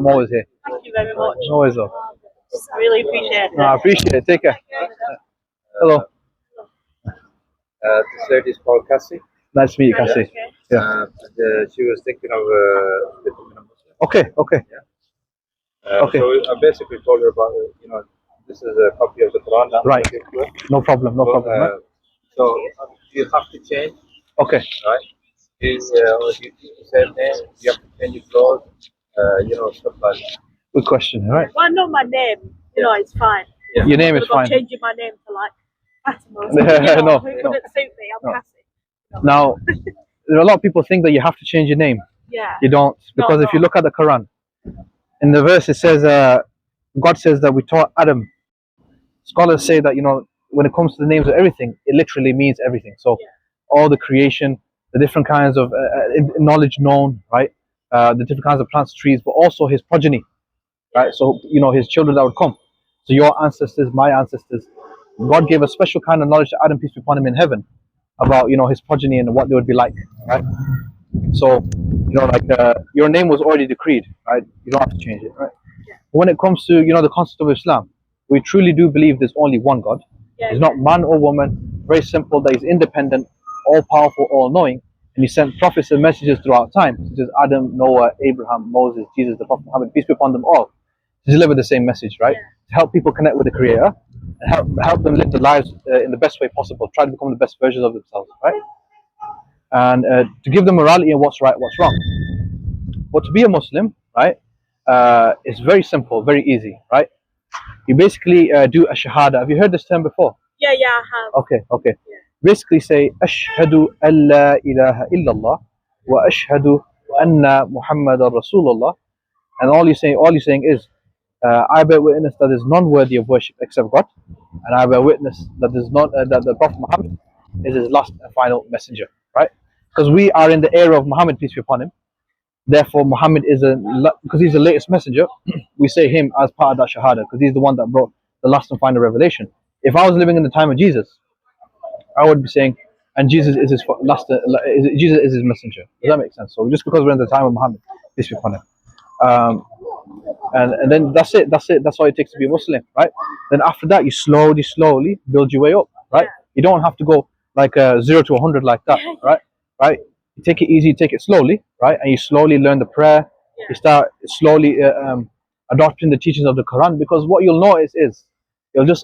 I'm always here. Thank you very much. Always though. I really appreciate it. No, I appreciate it. Take care. Hello. This lady is called Cassie. Nice to meet you, Cassie. Okay. Yeah. She was thinking of becoming a Muslim. Okay. Okay. Okay. So I basically told her about, this is a copy of the Quran. That Right. I gave to her. No problem. No problem. Right? So you have to change, Okay. right? Or you keep the same name. You have to change your clothes. Stuff like that. Good question. Right. Well, I know my name. It's fine. Yeah. Your name is I'm fine. changing my name to like Fatima. No, Who wouldn't suit me? I'm No. Cassie. Now, there are a lot of people think that you have to change your name. Yeah. You don't, because if you look at the Quran, in the verse it says, God says that we taught Adam. Scholars say that when it comes to the names of everything, it literally means everything. So all the creation, the different kinds of knowledge known, right? The different kinds of plants, trees, but also his progeny, right? So his children that would come. So your ancestors, my ancestors. God gave a special kind of knowledge to Adam, peace be upon him, in heaven, about his progeny and what they would be like, right? So your name was already decreed, right? You don't have to change it, right? But when it comes to the concept of Islam, we truly do believe there's only one God. He's not man or woman. Very simple. That he's independent, all powerful, all knowing, and he sent prophets and messages throughout time, such as Adam, Noah, Abraham, Moses, Jesus, the Prophet Muhammad, peace be upon them all, to deliver the same message, right? To help people connect with the Creator, and help them live their lives in the best way possible. Try to become the best versions of themselves, right? And to give them morality and what's right, what's wrong. But to be a Muslim, right, is very simple, very easy, right? You basically do a Shahada. Have you heard this term before? Yeah, I have. Okay. Basically say, Ashhadu an la ilaha illallah wa ashhadu anna Muhammadan Rasulullah. And all you're saying is, I bear witness that there is none worthy of worship except God, and I bear witness that that the Prophet Muhammad is his last and final messenger, right? Because we are in the era of Muhammad, peace be upon him. Therefore, Muhammad because he's the latest messenger, we say him as part of that Shahada, because he's the one that brought the last and final revelation. If I was living in the time of Jesus, I would be saying, and Jesus is his Jesus is his messenger. Does that make sense? So just because we're in the time of Muhammad, peace be upon him, and then that's it. That's all it takes to be a Muslim, right? Then after that, you slowly build your way up, right? You don't have to go like 0 to 100 like that, right? You take it easy, take it slowly, right? And you slowly learn the prayer. You start slowly adopting the teachings of the Quran, because what you'll notice is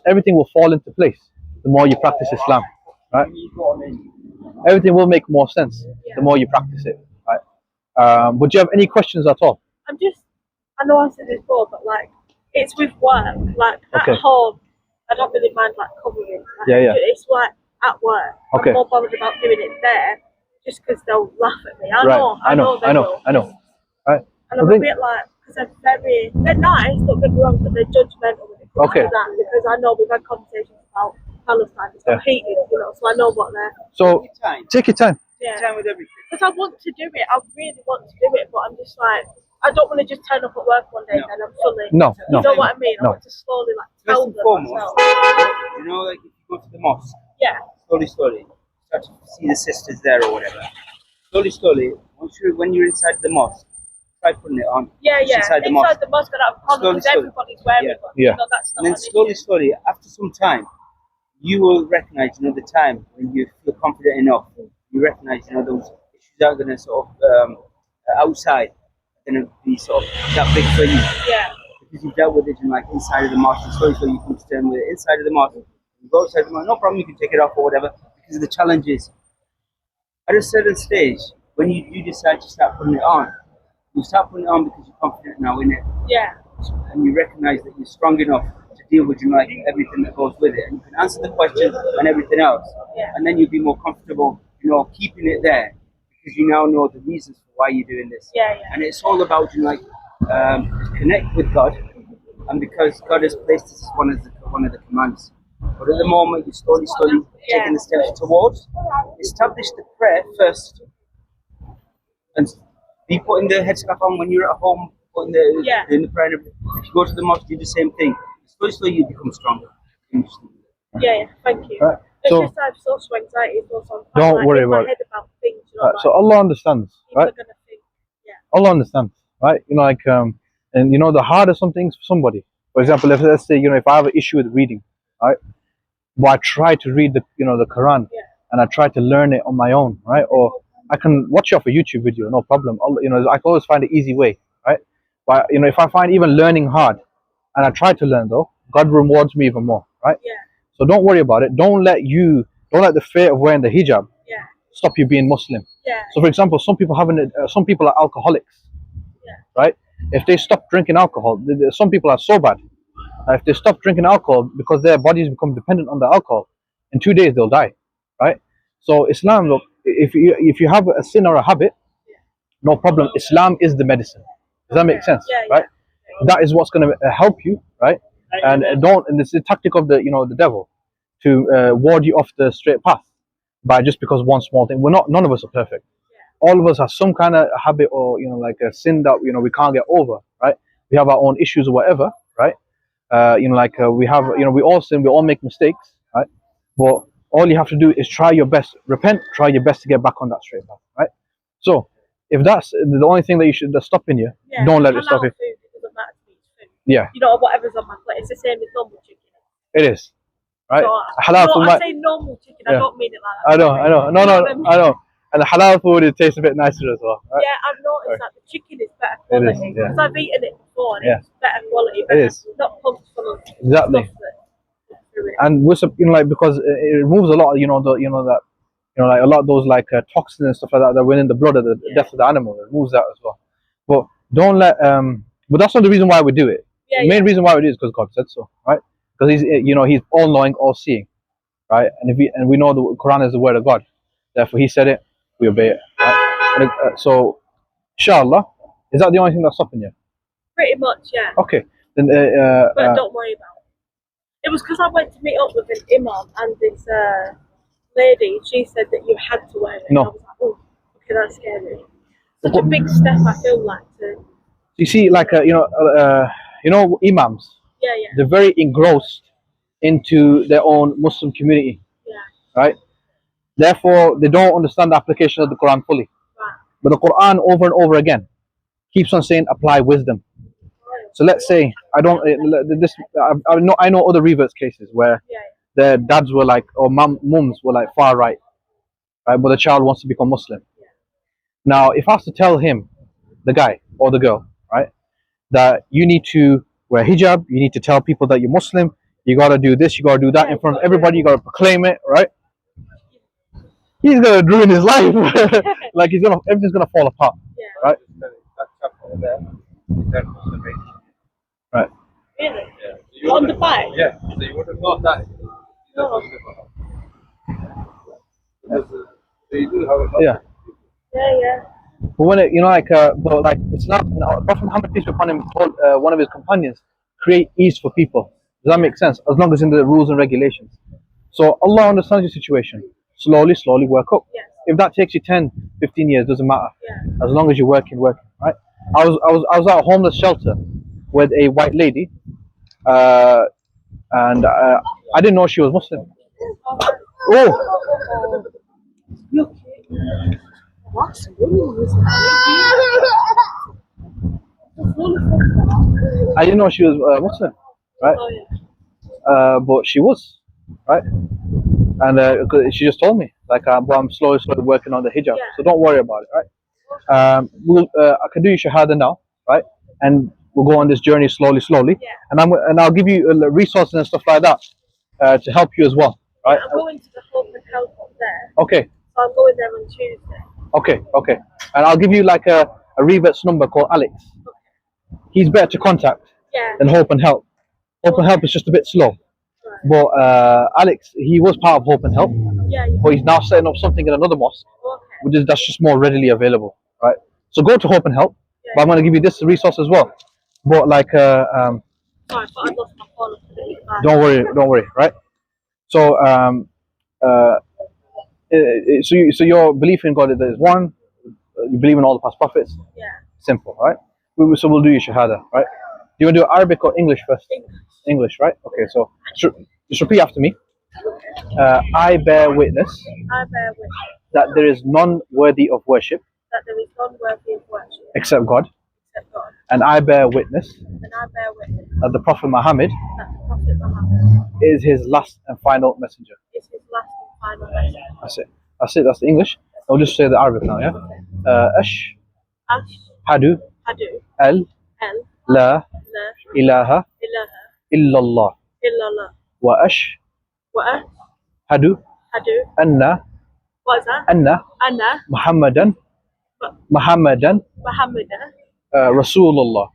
everything will fall into place the more you practice Islam, right? Everything will make more sense the more you practice it, right? But do you have any questions at all? I know I said this before, but it's with work. At home, I don't really mind covering. It's at work. I'm more bothered about doing it there, just because they'll laugh at me. I know. Right. And I'm a bit because they're nice, don't get me wrong, but they're judgmental when it comes to that, because I know we've had conversations about Palestine, it's not heated, so I know what they're... So, take your time. Yeah. Time with everything. Because I want to do it, I really want to do it, but I'm just I don't want to just turn up at work one day and I'm fully... No. You know what I mean? I want to slowly tell them myself. If you go to the mosque, slowly, start to see the sisters there or whatever. Slowly, when you're inside the mosque, try putting it on. Inside the mosque, I have a problem because everybody's wearing it. That's not. And then slowly, after some time, you will recognize, the time when you feel confident enough. You recognize, those issues are going to sort of outside, going to be sort of that big for you. Yeah. Because you've dealt with it in inside of the mosque, and slowly you come to terms with it inside of the mosque. You go outside the mosque, no problem, you can take it off or whatever. Because the challenge is, at a certain stage, when you do decide to start putting it on, you start putting it on because you're confident now in it. Yeah. And you recognize that you're strong enough to deal with everything that goes with it. And you can answer the questions and everything else. Yeah. And then you'll be more comfortable, keeping it there, because you now know the reasons for why you're doing this. Yeah. And it's all about, connect with God. And because God has placed this as one of the commands. But at the moment, you're slowly taking the steps towards. Establish the prayer first. And be putting the headscarf on when you're at home, putting in the prayer. If you go to the mosque, do the same thing. Slowly you become stronger. Yeah, thank you. Right. It's So, just I have social anxiety, so don't worry about it. Head about things, So Allah understands, right? Think, Allah understands, right? And you know, the harder some things for somebody. For example, if let's say, you know, if I have an issue with reading, right? But I try to read the, you know, the Quran, and I try to learn it on my own, right? Or I can watch it off a YouTube video, no problem. You know, I can always find an easy way, right? But you know, if I find even learning hard, and I try to learn though, God rewards me even more, right? Yeah. So don't worry about it. Don't let the fear of wearing the hijab stop you being Muslim. Yeah. So for example, some people are alcoholics, right? If they stop drinking alcohol, some people are so bad. If they stop drinking alcohol because their bodies become dependent on the alcohol, in 2 days they'll die, right? So Islam, look, if you have a sin or a habit, no problem. Islam is the medicine. Does that make sense? Right? That is what's going to help you, right? And and it's the tactic of the devil to ward you off the straight path by just because one small thing. None of us are perfect. All of us have some kind of habit or like a sin that we can't get over, right? We have our own issues or whatever, right? We have we all sin, we all make mistakes, right? But all you have to do is try your best, repent, try your best to get back on that straight path, right? So if that's the only thing that's stopping you, don't let it stop you. Yeah. You know, whatever's on my plate, it's the same as normal chicken. It is, right? So, halal food. I say normal chicken. I don't mean it like that. I know. No, I know. And the halal food, it tastes a bit nicer as well. Right? Yeah, I've noticed that the chicken is better quality. Because I've eaten it before, and it's better quality. It is. Not pumped full of exactly. And with because it removes a lot, like a lot of those toxins and stuff like that that went in the blood of the death of the animal. It removes that as well. But don't let but that's not the reason why we do it. The main reason why we do it is because God said so, right? Because he's all knowing, all seeing, right? And we know the Quran is the word of God. Therefore, He said it, we obey it. Right? So, inshallah, is that the only thing that's stopping you? Pretty much, yeah. Okay. Then, but don't worry about it. It was because I went to meet up with an imam and this lady. She said that you had to wear it. No. And I was like, oh, okay, that's scary. Such a big step, I feel like. You see, imams. Yeah. They're very engrossed into their own Muslim community. Yeah. Right. Therefore, they don't understand the application of the Quran fully. Right. But the Quran over and over again keeps on saying apply wisdom. So let's say I know other reverse cases where their dads were or mums were far right, but the child wants to become Muslim. Yeah. Now, if I was to tell him, the guy or the girl, right, that you need to wear hijab, you need to tell people that you're Muslim, you gotta do this, you gotta do that in front of everybody, you gotta proclaim it, right? He's gonna ruin his life. Everything's gonna fall apart, right? Right. Really? Yeah. On the bike? Yeah. So you would have got that. No. They do have a Yeah. But when it's not. Prophet Muhammad peace be upon him told one of his companions, create ease for people. Does that make sense? As long as in the rules and regulations. So Allah understands your situation. Slowly work up. Yes. If that takes you 10, 15 years, doesn't matter. Yeah. As long as you're working, right? I was at a homeless shelter with a white lady, and I didn't know she was Muslim. Oh. I didn't know she was Muslim, right? But she was, right? And she just told me, I'm slowly working on the hijab, so don't worry about it, right? I can do you Shahada now, right? And we'll go on this journey slowly, and I'll give you resources and stuff like that to help you as well, right? I'm going to the Hope and Help up there. Okay. So I'm going there on Tuesday. Okay. And I'll give you a revert's number called Alex. He's better to contact than Hope and Help. Hope and Help is just a bit slow. Right. But Alex, he was part of Hope and Help. Yeah. But he's now setting up something in another mosque, that's just more readily available, right? So go to Hope and Help. Yeah. But I'm going to give you this resource as well. But sorry, I lost my phone. Don't worry, right? So so your belief in God is one. You believe in all the past prophets. Yeah. Simple, right? So we'll do your Shahada, right? Do you want to do Arabic or English first? English, right? Okay, so just repeat after me. I bear witness. That there is none worthy of worship. That there is none worthy of worship. Except God. except God. And I bear witness. And I bear witness. That the Prophet Muhammad. That the Prophet Muhammad. Is his last and final messenger. Is his last and final messenger. That's it. That's it. That's the English. I'll just say the Arabic now. Yeah. Ash. Hadu. Al. La. Ilaha. Illallah. Wa ash. Hadu. Anna. What is that? Anna. Muhammadan. Rasulullah.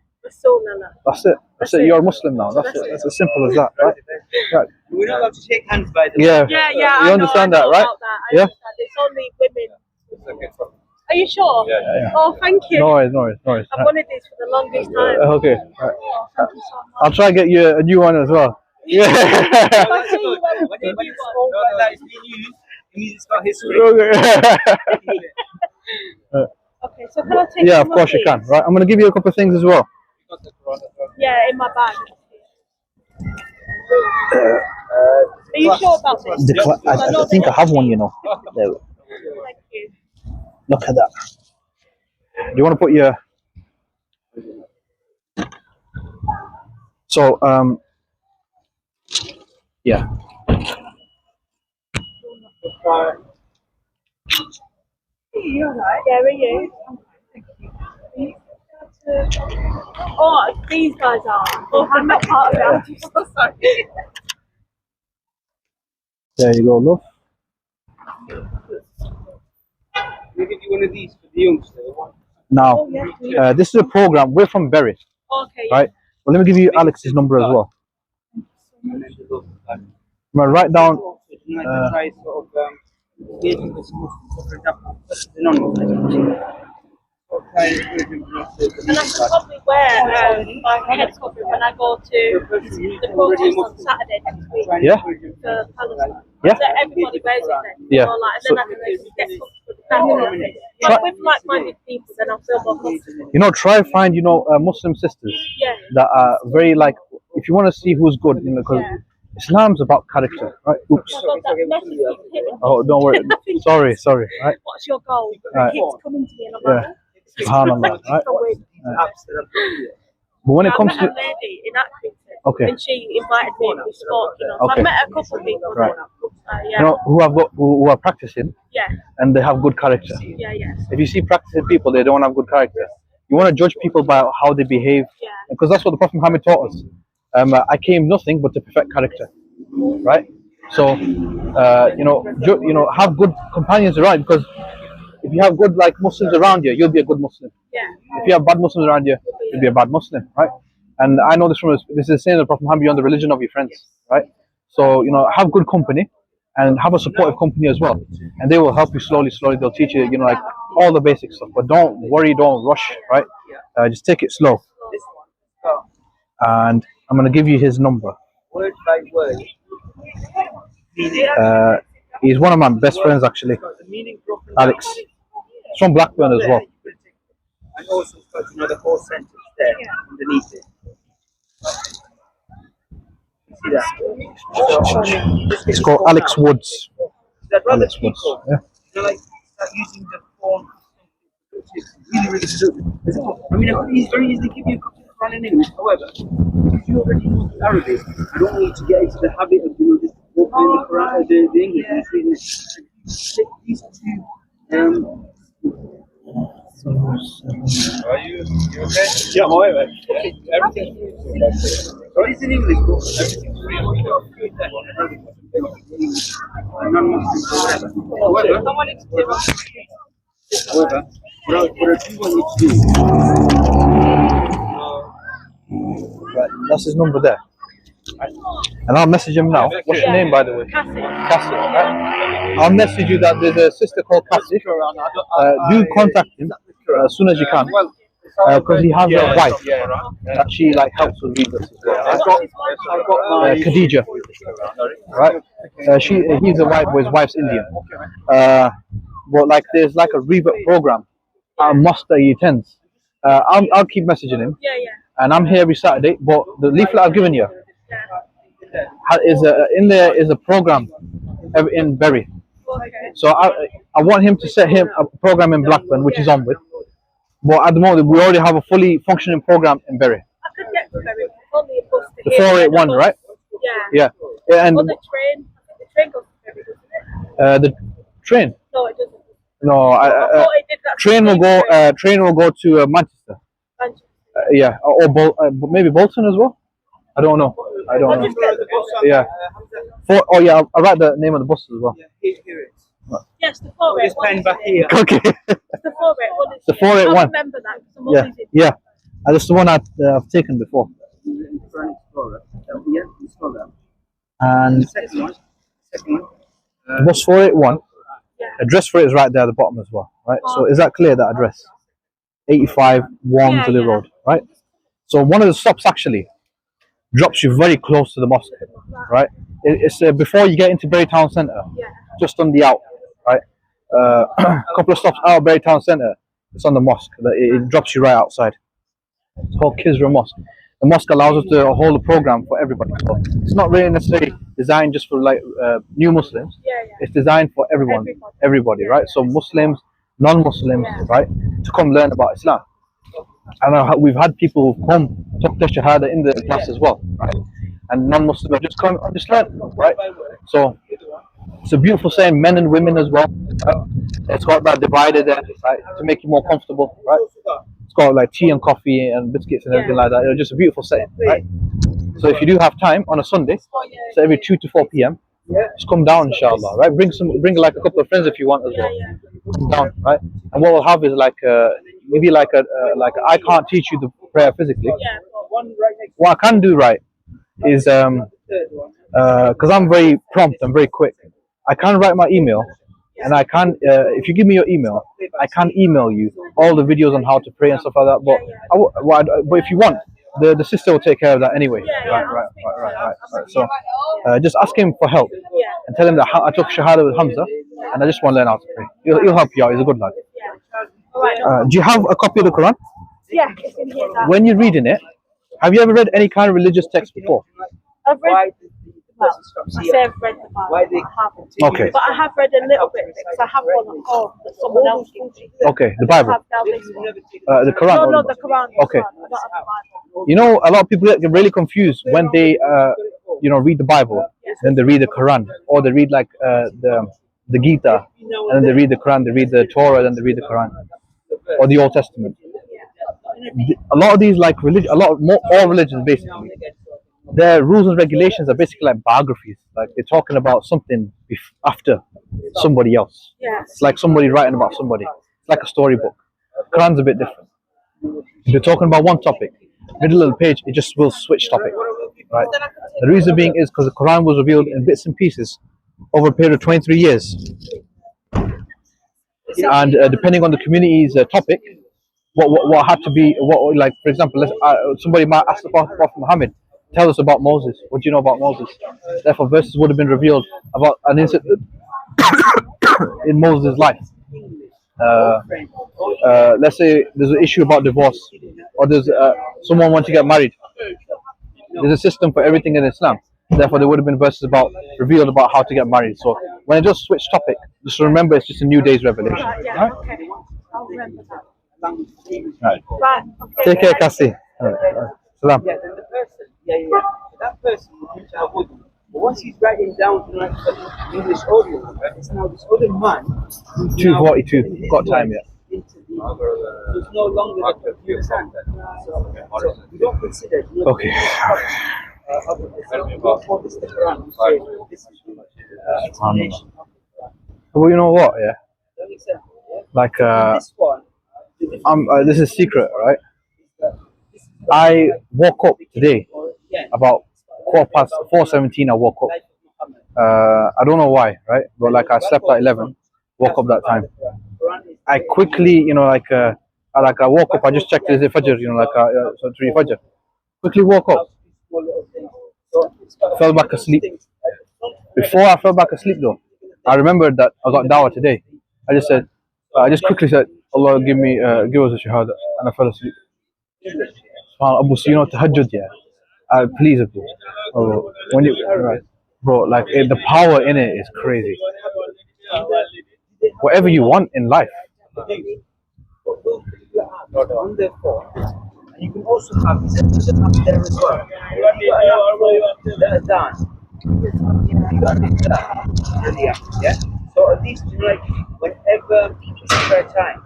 That's it. That's it. You're a Muslim now. That's it. That's as simple as that, right? Right. We're not allowed to shake hands, by the way. Yeah. You understand that, right? Yeah. It's only women. Are you sure? Yeah. Oh, thank you. No worries. I've wanted this for the longest time. Okay. Right. Oh, thank you so much. I'll try to get you a new one as well. Yeah. When it's all like that, it's being used, it means it's got history. Okay, so can I take Yeah, of course you can. Right, I'm going to give you a couple of things as well. Yeah, in my bag. Are you sure about this? I think I have one, you know. There. Thank you. Look at that. Do you want to put your... So, yeah. You're right. Yeah, are you? Oh, these guys are. Oh, I'm not part of it. I'm just so sorry. There you go, love. We'll give you one of these for the youngster. Now, this is a program. We're from Bury. Okay. Right? Well, let me give you Alex's number as well. I'm going to write down... And I should probably wear my head covering when I go to the protest on Saturday next week. Yeah. For Palestine. Yeah. So everybody wears it then. Yeah. You know, like, and then I can get comfortable. But with like-minded people, then I'll feel more comfortable. You know, try find, you know, Muslim sisters that are very like, if you want to see who's good, you know, because Islam's about character, right? Oops. Oh, don't worry. Sorry. Right. What's your goal? Right. Keeps coming to me and I'm like, SubhanAllah, right? But when it comes to a lady in Accrington, and she invited me and we spoke, you know. So I've met a couple of people, right? Yeah. You know, who are practicing, and they have good character. Yeah. If you see practicing people, they don't have good character. You want to judge people by how they behave, because that's what the Prophet Muhammad taught us. I came nothing but to perfect character, right? So, you know, have good companions around, because if you have good like Muslims around you, you'll be a good Muslim. Yeah. If you have bad Muslims around you, you'll be a bad Muslim, right? And I know this from this is the saying of the Prophet Muhammad: "You're on the religion of your friends," right? So, you know, have good company and have a supportive company as well, and they will help you slowly. They'll teach you, you know, like all the basic stuff. But don't worry, don't rush, right? Just take it slow. And I'm gonna give you his number. Word by word. He's one of my best friends, actually. Alex. He's from Blackburn as well. And also, you know, the whole sentence there underneath it. See that? It's called Alex Woods. Alex Woods. Yeah. You know, like start using the phone. Really good. I mean, it's very easy to give you a copy of the Quran in English. However, if you already know Arabic, you don't need to get into the habit of, you know, just opening the Quran, the English and just reading it. These two. Are you okay? Yeah, I'm alright, man. Everything. So it's in English, but everything's really good. However, what I do want you to do. Right, that's his number there. Right. And I'll message him now. What's your name, by the way? Cassie. Right? I'll message you that there's a sister called Cassie. Do contact him as soon as you can, because he has a wife that she like helps with read this as well. I've got my Khadija, right? He's a wife, but his wife's Indian. But like there's like a rebirth program at a mosque that he attends. I'll keep messaging him. And I'm here every Saturday. But the leaflet I've given you is in there is a program in Bury. So I want him to set him a program in Blackburn, which he's on with. But at the moment, we already have a fully functioning program in Bury. I could get to Bury. Only a bus to The 481, right? Yeah. Yeah, and or the train goes to Bury, doesn't it? the train. No, it doesn't. No, I thought it did that. train will go. Train will go to Manchester. Manchester. Yeah, or maybe Bolton as well. I don't know. Yeah. Oh yeah, I'll write the name of the bus as well. Yes, the 481. This pen back here. Okay. It's the 481. The 481. I remember that because Yeah. That's the one I've taken before. And Second one. bus 481. Address for it is right there at the bottom as well, right? So is that clear, that address? 85 Walmsley Road, right? So one of the stops actually drops you very close to the mosque, right? It's before you get into Bury Town Centre, just on the out, right? A couple of stops out of Bury Town Centre, it's on the mosque. It drops you right outside. It's called Kisra Mosque. The mosque allows us to hold a program for everybody. So it's not really necessarily designed just for like new Muslims. It's designed for everybody, right? So Muslims, non-Muslims, right, to come learn about Islam. And we've had people who've come talk their Shahada in the class as well, right? And non-Muslims have just come and just learn, right? So it's a beautiful saying, men and women as well. Right? It's got that divider there, right, to make you more comfortable, right? It's got like tea and coffee and biscuits and everything like that. It's just a beautiful setting, right? So if you do have time on a Sunday, so every 2 to 4 p.m, just come down, inshallah, right? Bring like a couple of friends if you want as well. Come down, right? And what we'll have is like maybe like I can't teach you the prayer physically. What I can do, right, is because I'm very prompt and very quick, I can write my email. And I can, if you give me your email, I can email you all the videos on how to pray and stuff like that. But if you want, the sister will take care of that anyway. Right. So just ask him for help and tell him that I took Shahada with Hamza and I just want to learn how to pray. He'll help you out. He's a good lad. Do you have a copy of the Quran? Yeah, it's in here. When you're reading it, have you ever read any kind of religious text before? I've read. Well, I say I've read the Bible. I haven't. Okay. But I have read a little bit because I have one at home that someone else gives me. Okay, the Bible. The Quran. No, the Quran. Okay. I don't have the Bible. You know, a lot of people get really confused when they, read the Bible, then they read the Quran, or they read like the Gita, and then they read the Quran, they read the Torah, then they read the Quran, or the Old Testament. A lot of these, like all religions basically, their rules and regulations are basically like biographies. Like they're talking about something after somebody else. It's like somebody writing about somebody. It's like a storybook. Quran's a bit different. If you're talking about one topic, middle of the page, it just will switch topic. Right? The reason being is because the Quran was revealed in bits and pieces over a period of 23 years. And depending on the community's topic, what had to be, like for example, somebody might ask the Prophet Muhammad, tell us about Moses. What do you know about Moses? Therefore, verses would have been revealed about an incident in Moses' life. Let's say there's an issue about divorce, or there's someone wants to get married. There's a system for everything in Islam. Therefore, there would have been verses revealed about how to get married. So when it just switch topic, just remember it's just a new day's revelation. Right? Okay. I'll remember that. Right. Okay. Take care, Cassie. Salam. That person will reach out with him. But once he's writing down English audio, it's now this other man. 2:42. Got time yet? There's no longer a computer sound. So we don't consider. Okay. Well, you know what? Yeah. Like this is secret, right? I woke up today about 4:17. I woke up. I don't know why, right? But like I slept at 11, woke up that time. I quickly, I woke up. I just checked is it Fajr, so 3 Fajr. Quickly woke up. Fell back asleep. Before I fell back asleep though, I remembered that I got Dawah today. I just quickly said, Allah give us a Shahada, and I fell asleep. Abu, so tahajjud, yeah. Please, Abu. When bro, like the power in it is crazy. Whatever you want in life, your app on their phone, and you can also have this app there as well. You've got an app for the Adhan. You've got the app, yeah? So at least, like, whenever it's spare time,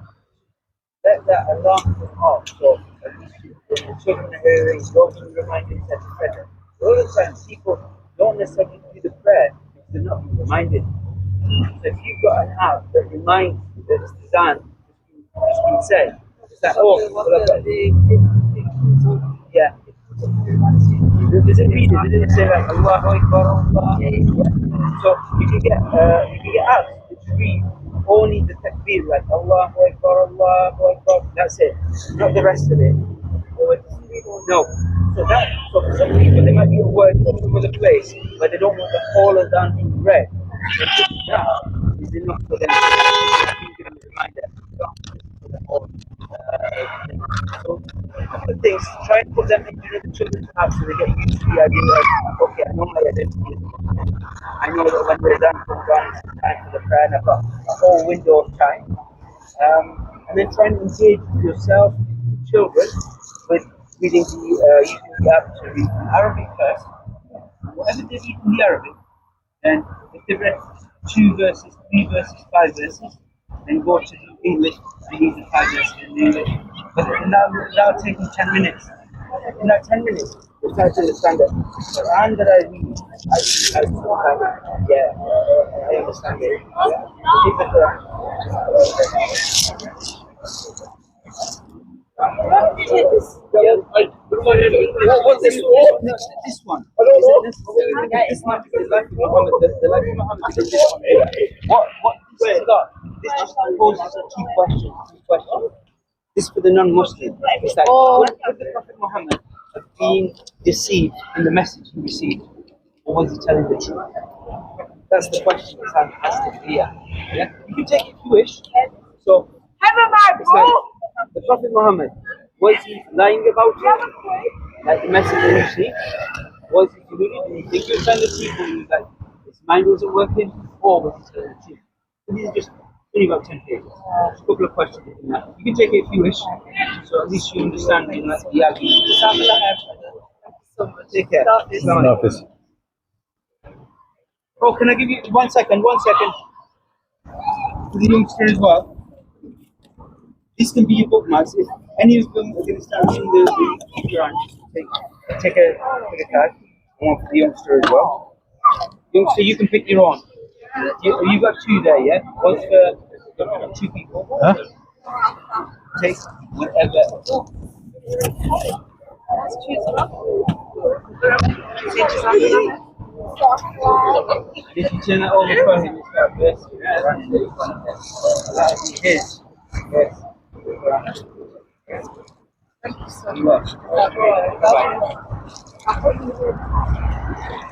let that alarm go off. So at least the children are hearing, you're being reminded, etc. A lot of times people don't necessarily do the prayer because they're not being reminded. So if you've got an app that reminds you that it's designed, just been said, it's like, oh, well, I've got yeah. Does it read it? Does it say like Allahu Akbar, Allah? So you can get apps that read only the takbir, like Allahu Akbar, Allahu Akbar. That's it, not the rest of it. No. So for some people they might be a word from some other place, but they don't want the whole of that being read. That is enough for them to give them a reminder. For the whole. So a couple of things, try and put them into the children's app so they get used to the idea of, okay, I know my identity is Muslim. I know that when we're done from God, it's time for the prayer, and I've got a whole window of time. And then try and engage yourself, children, with reading using the app to read Arabic first. Whatever they read in the Arabic, then if they read 2 verses, 3 verses, 5 verses, then go to the English and use the 5 verses in English. But that'll take them 10 minutes. In that 10 minutes, they start to understand that the Quran that I read, I understand it. Read the Quran. What's this? This one. This one is like Muhammad. The life of Muhammad is this one. What this is got? This just poses 2 questions. This for the non-Muslim. It's like, would the Prophet Muhammad have been deceived in the message he received, or was he telling the truth? That's the question that's asked here. Yeah, you can take it if you wish. So, it's like, the Prophet Muhammad, was he lying about it? Like the message he received? Was he deluded? Did he think he was telling the truth, and he was like, his mind wasn't working, or was he telling the truth? So these are just only about 10 pages. Just a couple of questions. You can take it if you wish, so at least you understand the argument. Take care. Oh, can I give you 1 second? 1 second. For the youngster as well. This can be your bookmarks. If any of them are going to start reading the Quran, take a card. One for the youngster as well. Youngster, you can pick your own. You've got 2 there, yeah? One's for 2 people. Huh? Take whatever. If you turn it over for him, it's got this. That'll be his. Yes. Thank you so much. Bye.